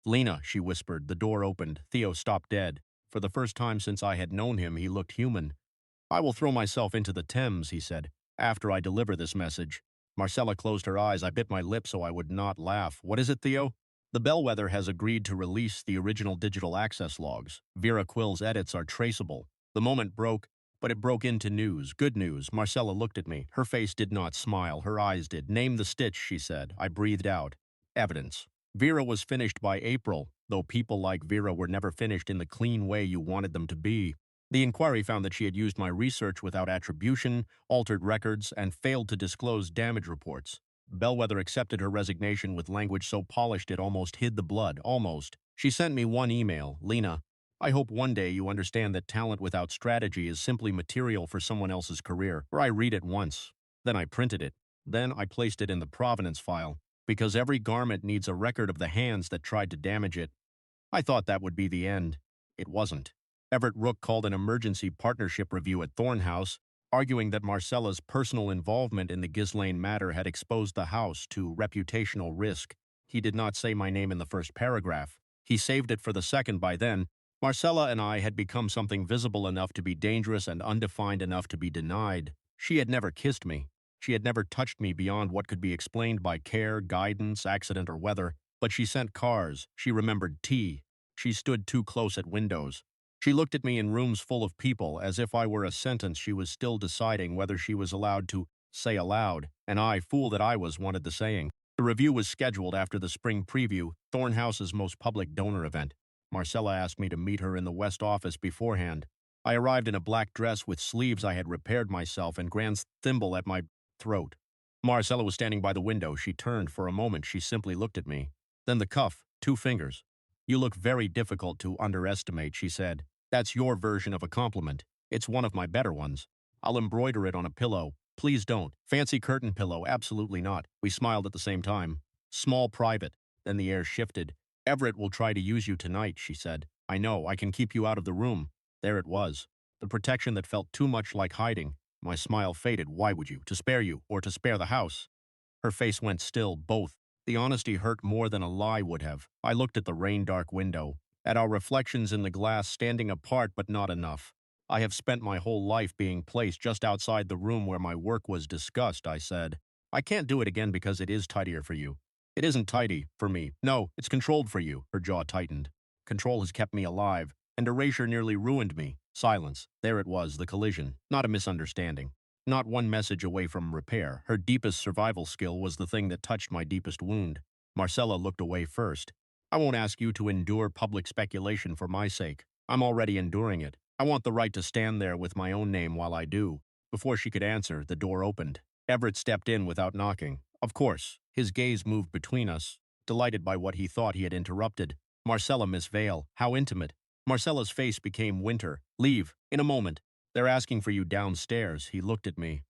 Lena, she whispered. The door opened. Theo stopped dead. For the first time since I had known him, he looked human. I will throw myself into the Thames, he said, after I deliver this message. Marcella closed her eyes. I bit my lip so I would not laugh. What is it, Theo? The Bellwether has agreed to release the original digital access logs. Vera Quill's edits are traceable. The moment broke, but it broke into news. Good news. Marcella looked at me. Her face did not smile. Her eyes did. Name the stitch, she said. I breathed out. Evidence. Vera was finished by April, though people like Vera were never finished in the clean way you wanted them to be. The inquiry found that she had used my research without attribution, altered records, and failed to disclose damage reports. Bellwether accepted her resignation with language so polished it almost hid the blood, almost. She sent me one email. Lena, I hope one day you understand that talent without strategy is simply material for someone else's career. Or I read it once. Then I printed it. Then I placed it in the provenance file, because every garment needs a record of the hands that tried to damage it. I thought that would be the end. It wasn't. Everett Rook called an emergency partnership review at Thorne House, arguing that Marcella's personal involvement in the Ghislaine matter had exposed the house to reputational risk. He did not say my name in the first paragraph. He saved it for the second. By then, Marcella and I had become something visible enough to be dangerous and undefined enough to be denied. She had never kissed me. She had never touched me beyond what could be explained by care, guidance, accident, or weather. But she sent cars. She remembered tea. She stood too close at windows. She looked at me in rooms full of people as if I were a sentence she was still deciding whether she was allowed to say aloud, and I, fool that I was, wanted the saying. The review was scheduled after the spring preview, Thorne House's most public donor event. Marcella asked me to meet her in the West office beforehand. I arrived in a black dress with sleeves I had repaired myself and Gran's thimble at my throat. Marcella was standing by the window. She turned. For a moment, she simply looked at me. Then the cuff. 2 fingers. You look very difficult to underestimate, she said. That's your version of a compliment. It's one of my better ones. I'll embroider it on a pillow. Please don't. Fancy curtain pillow, absolutely not. We smiled at the same time. Small private. Then the air shifted. Everett will try to use you tonight, she said. I know, I can keep you out of the room. There it was. The protection that felt too much like hiding. My smile faded. Why would you? To spare you, or to spare the house? Her face went still, both. The honesty hurt more than a lie would have. I looked at the rain-dark window, at our reflections in the glass standing apart but not enough. I have spent my whole life being placed just outside the room where my work was discussed, I said. I can't do it again because it is tidier for you. It isn't tidy, for me. No, it's controlled for you, her jaw tightened. Control has kept me alive, and erasure nearly ruined me. Silence. There it was, the collision. Not a misunderstanding. Not one message away from repair. Her deepest survival skill was the thing that touched my deepest wound. Marcella looked away first. I won't ask you to endure public speculation for my sake. I'm already enduring it. I want the right to stand there with my own name while I do. Before she could answer, the door opened. Everett stepped in without knocking. Of course. His gaze moved between us, delighted by what he thought he had interrupted. Marcella, Miss Vale. How intimate. Marcella's face became winter. Leave. In a moment. They're asking for you downstairs. He looked at me.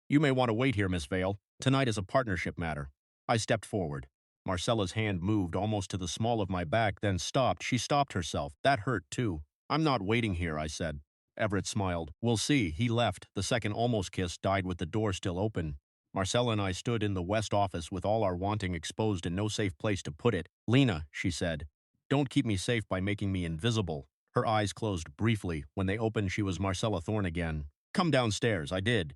You may want to wait here, Miss Vale. Tonight is a partnership matter. I stepped forward. Marcella's hand moved almost to the small of my back, then stopped. She stopped herself. That hurt, too. I'm not waiting here, I said. Everett smiled. We'll see. He left. The second almost kiss died with the door still open. Marcella and I stood in the west office with all our wanting exposed and no safe place to put it. Lena, she said, don't keep me safe by making me invisible. Her eyes closed briefly. When they opened, she was Marcella Thorne again. Come downstairs. I did.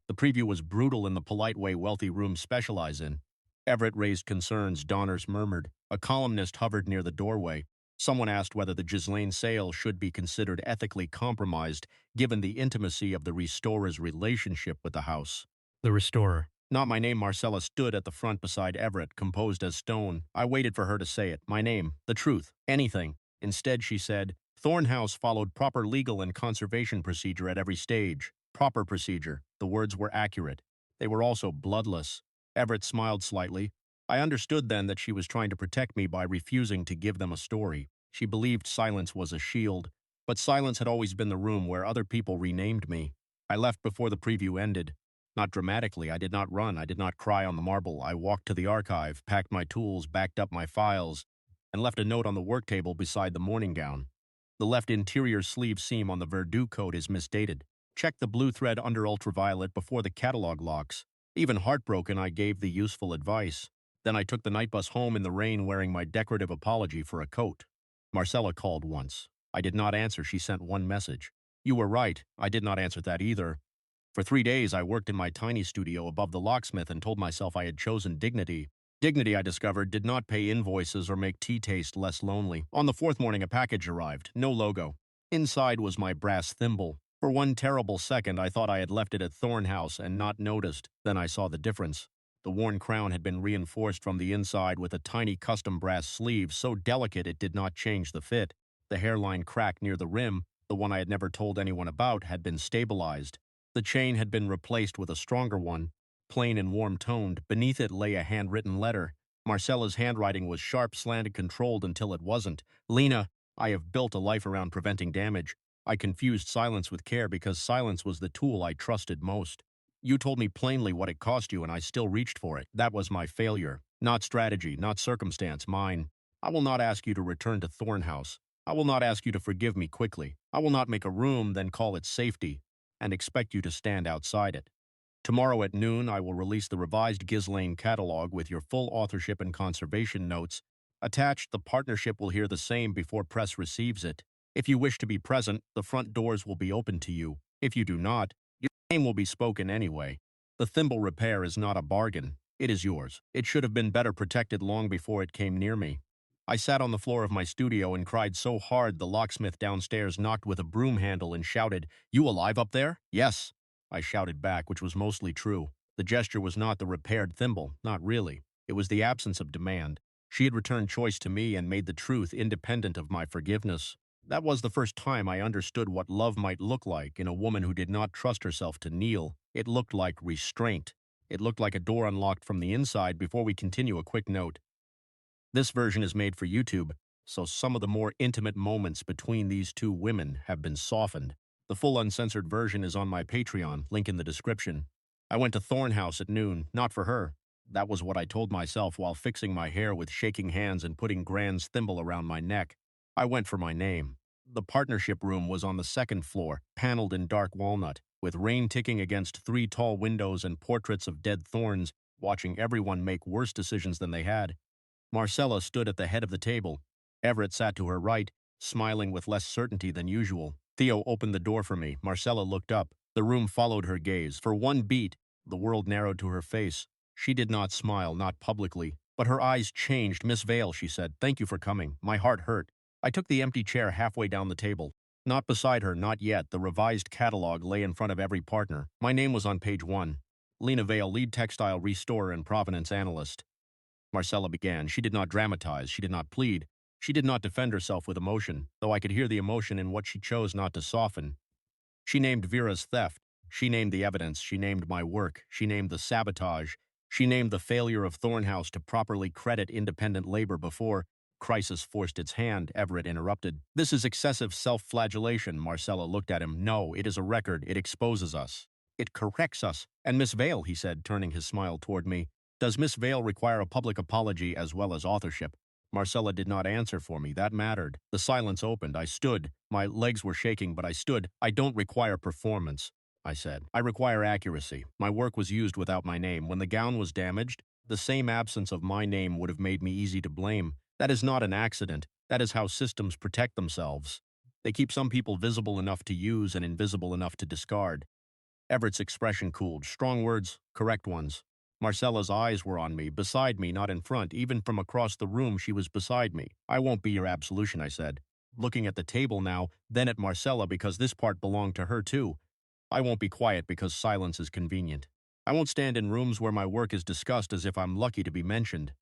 The preview was brutal in the polite way wealthy rooms specialize in. Everett raised concerns, Donners murmured. A columnist hovered near the doorway. Someone asked whether the Ghislaine sale should be considered ethically compromised, given the intimacy of the restorer's relationship with the house. The restorer. Not my name. Marcella stood at the front beside Everett, composed as stone. I waited for her to say it. My name. The truth. Anything. Instead, she said, Thorne House followed proper legal and conservation procedure at every stage. Proper procedure. The words were accurate. They were also bloodless. Everett smiled slightly. I understood then that she was trying to protect me by refusing to give them a story. She believed silence was a shield, but silence had always been the room where other people renamed me. I left before the preview ended. Not dramatically. I did not run. I did not cry on the marble. I walked to the archive, packed my tools, backed up my files, and left a note on the work table beside the morning gown. The left interior sleeve seam on the Verdue coat is misdated. Check the blue thread under ultraviolet before the catalog locks. Even heartbroken, I gave the useful advice. Then I took the night bus home in the rain wearing my decorative apology for a coat. Marcella called once. I did not answer. She sent one message. You were right. I did not answer that either. For 3 days, I worked in my tiny studio above the locksmith and told myself I had chosen dignity. Dignity, I discovered, did not pay invoices or make tea taste less lonely. On the 4th morning, a package arrived. No logo. Inside was my brass thimble. For one terrible second, I thought I had left it at Thorne House and not noticed. Then I saw the difference. The worn crown had been reinforced from the inside with a tiny custom brass sleeve, so delicate it did not change the fit. The hairline crack near the rim, the one I had never told anyone about, had been stabilized. The chain had been replaced with a stronger one, plain and warm-toned. Beneath it lay a handwritten letter. Marcella's handwriting was sharp, slanted, controlled until it wasn't. Lena, I have built a life around preventing damage. I confused silence with care because silence was the tool I trusted most. You told me plainly what it cost you and I still reached for it. That was my failure. Not strategy, not circumstance, mine. I will not ask you to return to Thorne House. I will not ask you to forgive me quickly. I will not make a room, then call it safety, and expect you to stand outside it. Tomorrow at noon, I will release the revised Ghislaine catalog with your full authorship and conservation notes. Attached, the partnership will hear the same before press receives it. If you wish to be present, the front doors will be open to you. If you do not, your name will be spoken anyway. The thimble repair is not a bargain. It is yours. It should have been better protected long before it came near me. I sat on the floor of my studio and cried so hard the locksmith downstairs knocked with a broom handle and shouted, You alive up there? Yes. I shouted back, which was mostly true. The gesture was not the repaired thimble, not really. It was the absence of demand. She had returned choice to me and made the truth independent of my forgiveness. That was the first time I understood what love might look like in a woman who did not trust herself to kneel. It looked like restraint. It looked like a door unlocked from the inside. Before we continue, a quick note. This version is made for YouTube, so some of the more intimate moments between these two women have been softened. The full uncensored version is on my Patreon, link in the description. I went to Thorne House at noon, not for her. That was what I told myself while fixing my hair with shaking hands and putting Gran's thimble around my neck. I went for my name. The partnership room was on the second floor, paneled in dark walnut, with rain ticking against three tall windows and portraits of dead thorns, watching everyone make worse decisions than they had. Marcella stood at the head of the table. Everett sat to her right, smiling with less certainty than usual. Theo opened the door for me. Marcella looked up. The room followed her gaze. For one beat, the world narrowed to her face. She did not smile, not publicly, but her eyes changed. "Miss Vale," she said, "thank you for coming." My heart hurt. I took the empty chair halfway down the table. Not beside her, not yet. The revised catalog lay in front of every partner. My name was on page 1. Lena Vale, lead textile restorer and provenance analyst. Marcella began. She did not dramatize. She did not plead. She did not defend herself with emotion, though I could hear the emotion in what she chose not to soften. She named Vera's theft. She named the evidence. She named my work. She named the sabotage. She named the failure of Thornhouse to properly credit independent labor before crisis forced its hand. Everett interrupted. "This is excessive self-flagellation." Marcella looked at him. "No, it is a record. It exposes us. It corrects us." "And Miss Vale," he said, turning his smile toward me, "does Miss Vale require a public apology as well as authorship?" Marcella did not answer for me. That mattered. The silence opened. I stood. My legs were shaking, but I stood. "I don't require performance," I said. "I require accuracy. My work was used without my name. When the gown was damaged, the same absence of my name would have made me easy to blame. That is not an accident. That is how systems protect themselves. They keep some people visible enough to use and invisible enough to discard." Everett's expression cooled. Strong words, correct ones. Marcella's eyes were on me, beside me, not in front. Even from across the room, she was beside me. "I won't be your absolution," I said, looking at the table now, then at Marcella because this part belonged to her too. "I won't be quiet because silence is convenient. I won't stand in rooms where my work is discussed as if I'm lucky to be mentioned.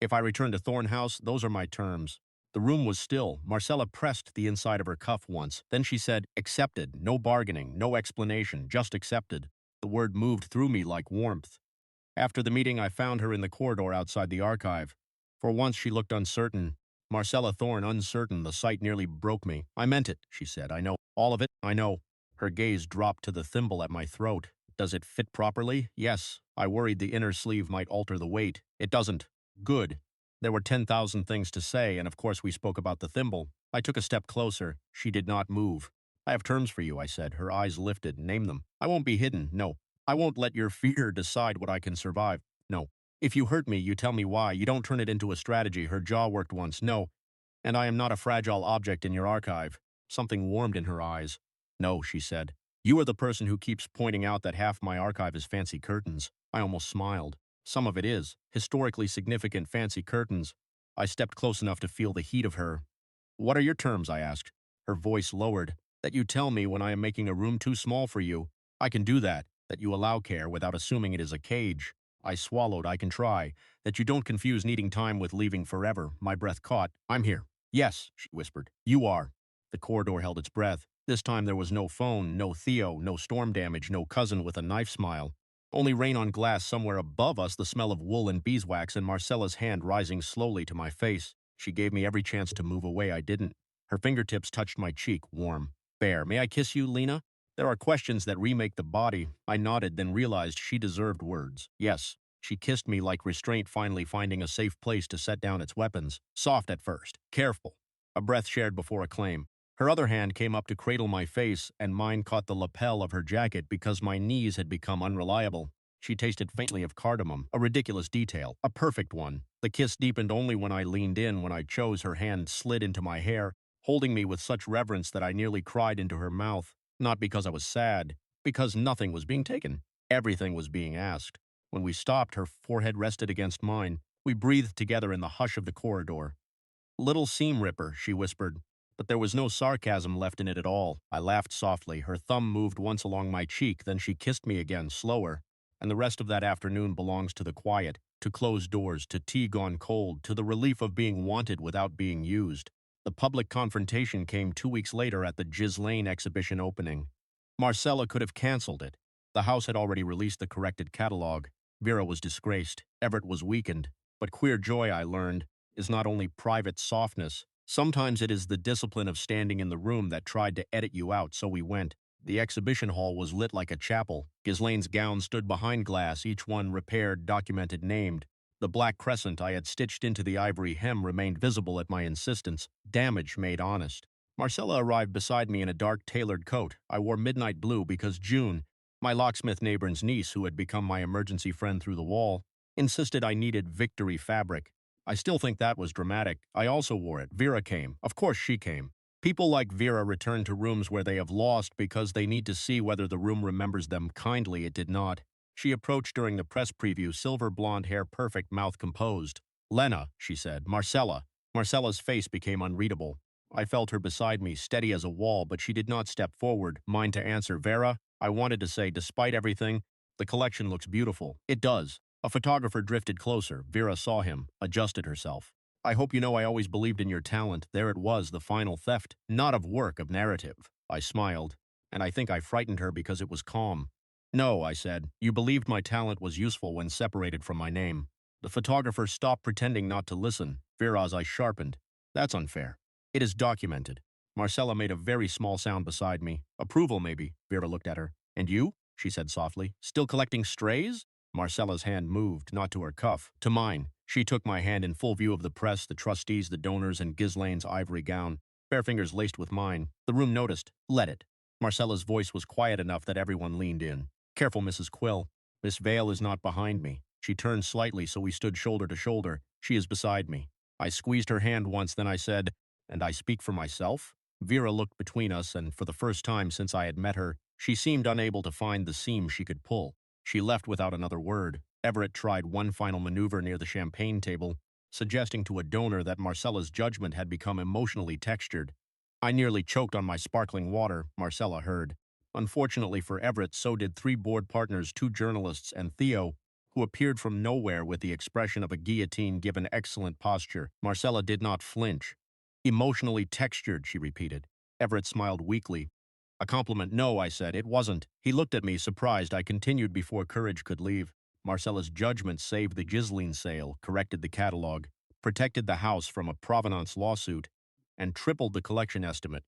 If I return to Thorne House, those are my terms." The room was still. Marcella pressed the inside of her cuff once. Then she said, "Accepted. No bargaining, no explanation, just accepted." The word moved through me like warmth. After the meeting, I found her in the corridor outside the archive. For once, she looked uncertain. Marcella Thorne, uncertain. The sight nearly broke me. "I meant it," she said. "I know. All of it, I know." Her gaze dropped to the thimble at my throat. "Does it fit properly?" "Yes." I worried the inner sleeve might alter the weight. "It doesn't." "Good." There were 10,000 things to say, and of course we spoke about the thimble. I took a step closer. She did not move. "I have terms for you," I said. Her eyes lifted. "Name them." "I won't be hidden. No. I won't let your fear decide what I can survive. No. If you hurt me, you tell me why. You don't turn it into a strategy." Her jaw worked once. "No. And I am not a fragile object in your archive." Something warmed in her eyes. "No," she said. "You are the person who keeps pointing out that half my archive is fancy curtains." I almost smiled. "Some of it is. Historically significant fancy curtains." I stepped close enough to feel the heat of her. "What are your terms?" I asked. Her voice lowered. "That you tell me when I am making a room too small for you. I can do that. That you allow care without assuming it is a cage." I swallowed. "I can try. That you don't confuse needing time with leaving forever." My breath caught. "I'm here." "Yes," she whispered. "You are." The corridor held its breath. This time there was no phone, no Theo, no storm damage, no cousin with a knife smile. Only rain on glass somewhere above us, the smell of wool and beeswax, and Marcella's hand rising slowly to my face. She gave me every chance to move away. I didn't. Her fingertips touched my cheek, warm. "Bear, may I kiss you, Lena?" There are questions that remake the body. I nodded, then realized she deserved words. Yes. She kissed me like restraint finally finding a safe place to set down its weapons. Soft at first. Careful. A breath shared before a claim. Her other hand came up to cradle my face, and mine caught the lapel of her jacket because my knees had become unreliable. She tasted faintly of cardamom, a ridiculous detail, a perfect one. The kiss deepened only when I leaned in. When I chose, her hand slid into my hair, holding me with such reverence that I nearly cried into her mouth. Not because I was sad, because nothing was being taken. Everything was being asked. When we stopped, her forehead rested against mine. We breathed together in the hush of the corridor. "Little seam ripper," she whispered, but there was no sarcasm left in it at all. I laughed softly. Her thumb moved once along my cheek, then she kissed me again, slower. And the rest of that afternoon belongs to the quiet, to closed doors, to tea gone cold, to the relief of being wanted without being used. The public confrontation came 2 weeks later at the Ghislaine exhibition opening. Marcella could have canceled it. The house had already released the corrected catalog. Vera was disgraced. Everett was weakened. But queer joy, I learned. is not only private softness. Sometimes it is the discipline of standing in the room that tried to edit you out, so we went. The exhibition hall was lit like a chapel. Ghislaine's gowns stood behind glass, each one repaired, documented, named. The black crescent I had stitched into the ivory hem remained visible at my insistence, damage made honest. Marcella arrived beside me in a dark tailored coat. I wore midnight blue because June, my locksmith neighbor's niece who had become my emergency friend through the wall, insisted I needed victory fabric. I still think that was dramatic. I also wore it. Vera came. Of course she came. People like Vera return to rooms where they have lost because they need to see whether the room remembers them kindly. It did not. She approached during the press preview, silver blonde hair perfect, mouth composed. "Lena," she said. "Marcella." Marcella's face became unreadable. I felt her beside me, steady as a wall, but she did not step forward, mine to answer. "Vera," I wanted to say, "despite everything, the collection looks beautiful." "It does." A photographer drifted closer. Vera saw him, adjusted herself. "I hope you know I always believed in your talent." There it was, the final theft. Not of work, of narrative. I smiled, and I think I frightened her because it was calm. "No," I said. "You believed my talent was useful when separated from my name." The photographer stopped pretending not to listen. Vera's eyes sharpened. "That's unfair." "It is documented." Marcella made a very small sound beside me. "Approval, maybe." Vera looked at her. "And you?" she said softly. "Still collecting strays?" Marcella's hand moved, not to her cuff, to mine. She took my hand in full view of the press, the trustees, the donors, and Ghislaine's ivory gown, bare fingers laced with mine. The room noticed. "Let it." Marcella's voice was quiet enough that everyone leaned in. "Careful, Mrs. Quill. Miss Vale is not behind me." She turned slightly so we stood shoulder to shoulder. "She is beside me." I squeezed her hand once, then I said, "And I speak for myself?" Vera looked between us, and for the first time since I had met her, she seemed unable to find the seam she could pull. She left without another word. Everett tried one final maneuver near the champagne table, suggesting to a donor that Marcella's judgment had become emotionally textured. I nearly choked on my sparkling water, Marcella heard. Unfortunately for Everett, so did three board partners, two journalists, and Theo, who appeared from nowhere with the expression of a guillotine given excellent posture. Marcella did not flinch. "Emotionally textured," she repeated. Everett smiled weakly. "A compliment." "No," I said, "it wasn't." He looked at me, surprised. I continued before courage could leave. Marcella's judgment saved the Ghislaine sale, corrected the catalog, protected the house from a provenance lawsuit, and tripled the collection estimate.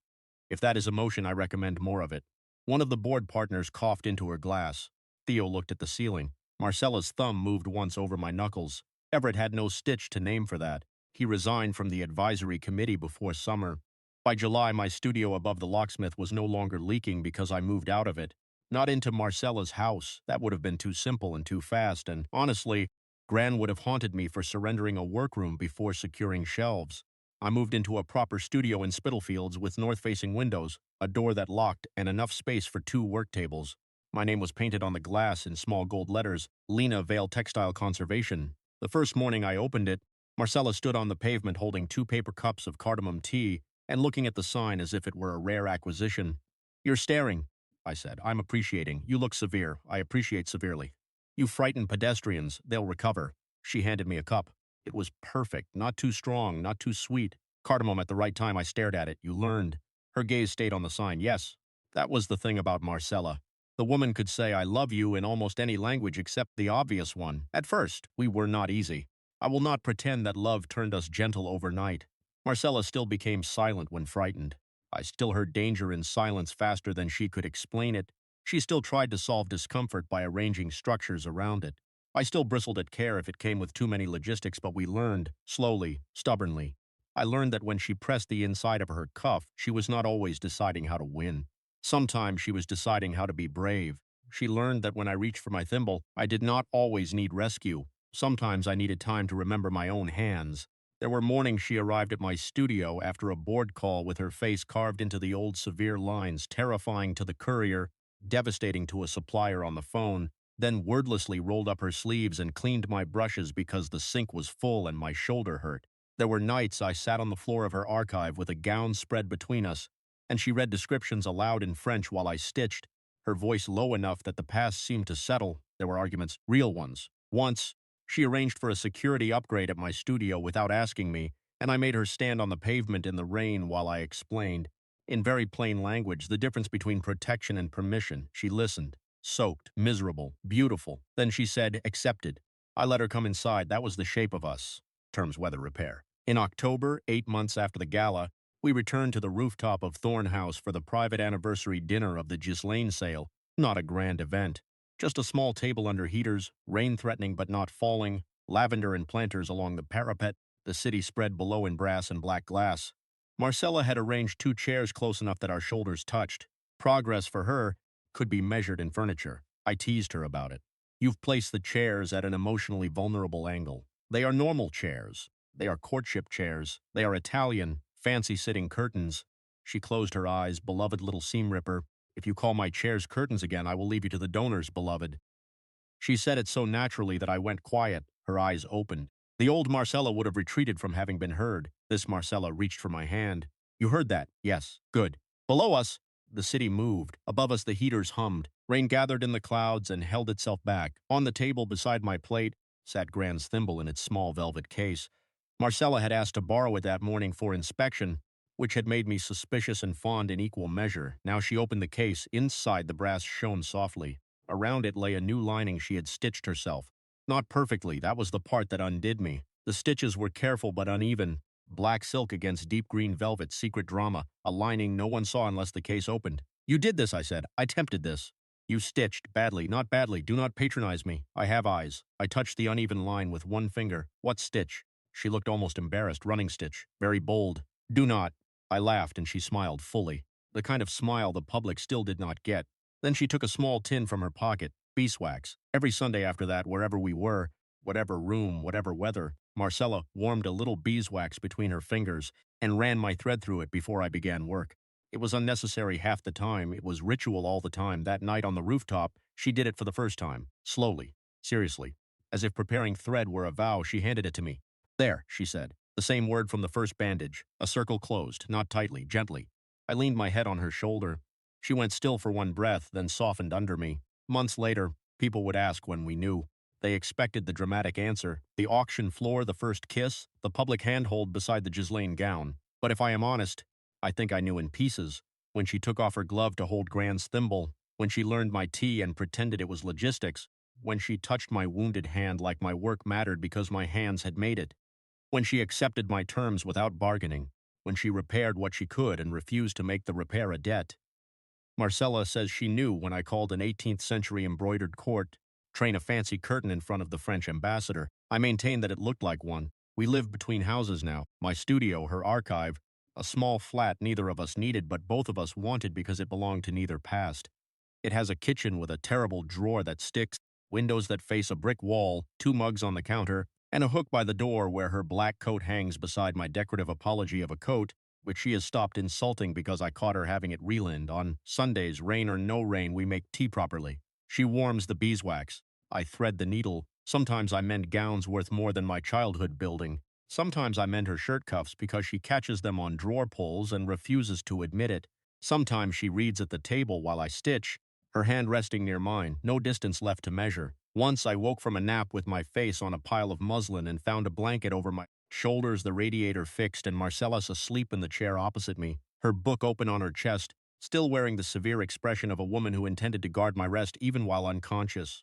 If that is emotion, I recommend more of it. One of the board partners coughed into her glass. Theo looked at the ceiling. Marcella's thumb moved once over my knuckles. Everett had no stitch to name for that. He resigned from the advisory committee before summer. By July, my studio above the locksmith was no longer leaking because I moved out of it. Not into Marcella's house. That would have been too simple and too fast, and honestly, Gran would have haunted me for surrendering a workroom before securing shelves. I moved into a proper studio in Spitalfields with north-facing windows, a door that locked, and enough space for two work tables. My name was painted on the glass in small gold letters, Lena Vale Textile Conservation. The first morning I opened it, Marcella stood on the pavement holding 2 paper cups of cardamom tea and looking at the sign as if it were a rare acquisition. "You're staring," I said. "I'm appreciating. You look severe. I appreciate severely. You frighten pedestrians. They'll recover." She handed me a cup. It was perfect, not too strong, not too sweet. Cardamom at the right time. I stared at it. "You learned." Her gaze stayed on the sign. "Yes." That was the thing about Marcella. The woman could say "I love you" in almost any language except the obvious one. At first, we were not easy. I will not pretend that love turned us gentle overnight. Marcella still became silent when frightened. I still heard danger in silence faster than she could explain it. She still tried to solve discomfort by arranging structures around it. I still bristled at care if it came with too many logistics, but we learned, slowly, stubbornly. I learned that when she pressed the inside of her cuff, she was not always deciding how to win. Sometimes she was deciding how to be brave. She learned that when I reached for my thimble, I did not always need rescue. Sometimes I needed time to remember my own hands. There were mornings she arrived at my studio after a board call with her face carved into the old severe lines, terrifying to the courier, devastating to a supplier on the phone, then wordlessly rolled up her sleeves and cleaned my brushes because the sink was full and my shoulder hurt. There were nights I sat on the floor of her archive with a gown spread between us, and she read descriptions aloud in French while I stitched, her voice low enough that the past seemed to settle. There were arguments, real ones. Once, she arranged for a security upgrade at my studio without asking me, and I made her stand on the pavement in the rain while I explained. In very plain language, the difference between protection and permission. She listened. Soaked, miserable, beautiful. Then she said, accepted. I let her come inside. That was the shape of us. Terms weather repair. In October, 8 months after the gala, we returned to the rooftop of Thorne House for the private anniversary dinner of the Ghislaine sale. Not a grand event. Just a small table under heaters, rain threatening but not falling, lavender and planters along the parapet, the city spread below in brass and black glass. Marcella had arranged 2 chairs close enough that our shoulders touched. Progress for her could be measured in furniture. I teased her about it. You've placed the chairs at an emotionally vulnerable angle. They are normal chairs. They are courtship chairs. They are Italian, fancy-sitting curtains. She closed her eyes, beloved little seam ripper. If you call my chairs curtains again, I will leave you to the donors, beloved. She said it so naturally that I went quiet, her eyes opened. The old Marcella would have retreated from having been heard. This Marcella reached for my hand. You heard that? Yes. Good. Below us, the city moved. Above us, the heaters hummed. Rain gathered in the clouds and held itself back. On the table beside my plate sat Grand's thimble in its small velvet case. Marcella had asked to borrow it that morning for inspection, which had made me suspicious and fond in equal measure. Now she opened the case. Inside, the brass shone softly. Around it lay a new lining she had stitched herself. Not perfectly, that was the part that undid me. The stitches were careful but uneven. Black silk against deep green velvet, secret drama, a lining no one saw unless the case opened. You did this, I said. I tempted this. You stitched. Badly, not badly. Do not patronize me. I have eyes. I touched the uneven line with one finger. What stitch? She looked almost embarrassed. Running stitch. Very bold. Do not. I laughed and she smiled fully. The kind of smile the public still did not get. Then she took a small tin from her pocket. Beeswax. Every Sunday after that, wherever we were, whatever room, whatever weather, Marcella warmed a little beeswax between her fingers and ran my thread through it before I began work. It was unnecessary half the time. It was ritual all the time. That night on the rooftop, she did it for the first time. Slowly. Seriously. As if preparing thread were a vow, she handed it to me. There, she said. The same word from the first bandage. A circle closed, not tightly, gently. I leaned my head on her shoulder. She went still for one breath, then softened under me. Months later, people would ask when we knew. They expected the dramatic answer. The auction floor, the first kiss, the public handhold beside the Ghislaine gown. But if I am honest, I think I knew in pieces. When she took off her glove to hold Grand's thimble, when she learned my tea and pretended it was logistics, when she touched my wounded hand like my work mattered because my hands had made it, when she accepted my terms without bargaining, when she repaired what she could and refused to make the repair a debt. Marcella says she knew when I called an 18th century embroidered court, train a fancy curtain in front of the French ambassador. I maintain that it looked like one. We live between houses now. My studio, her archive, a small flat neither of us needed but both of us wanted because it belonged to neither past. It has a kitchen with a terrible drawer that sticks, windows that face a brick wall, 2 mugs on the counter, and a hook by the door where her black coat hangs beside my decorative apology of a coat, which she has stopped insulting because I caught her having it relined. On Sundays, rain or no rain, we make tea properly. She warms the beeswax. I thread the needle. Sometimes I mend gowns worth more than my childhood building. Sometimes I mend her shirt cuffs because she catches them on drawer pulls and refuses to admit it. Sometimes she reads at the table while I stitch, her hand resting near mine, no distance left to measure. Once I woke from a nap with my face on a pile of muslin and found a blanket over my shoulders, the radiator fixed, and Marcellus asleep in the chair opposite me, her book open on her chest, still wearing the severe expression of a woman who intended to guard my rest even while unconscious.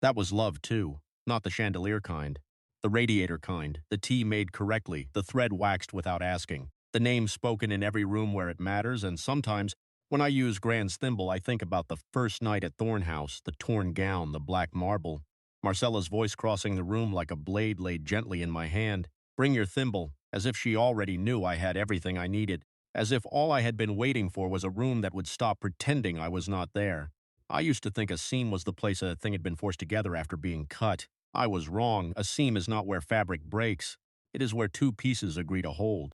That was love, too. Not the chandelier kind. The radiator kind. The tea made correctly. The thread waxed without asking. The name spoken in every room where it matters, and sometimes, when I use Grand's thimble, I think about the first night at Thorne House, the torn gown, the black marble. Marcella's voice crossing the room like a blade laid gently in my hand. Bring your thimble, as if she already knew I had everything I needed. As if all I had been waiting for was a room that would stop pretending I was not there. I used to think a seam was the place a thing had been forced together after being cut. I was wrong. A seam is not where fabric breaks. It is where 2 pieces agree to hold.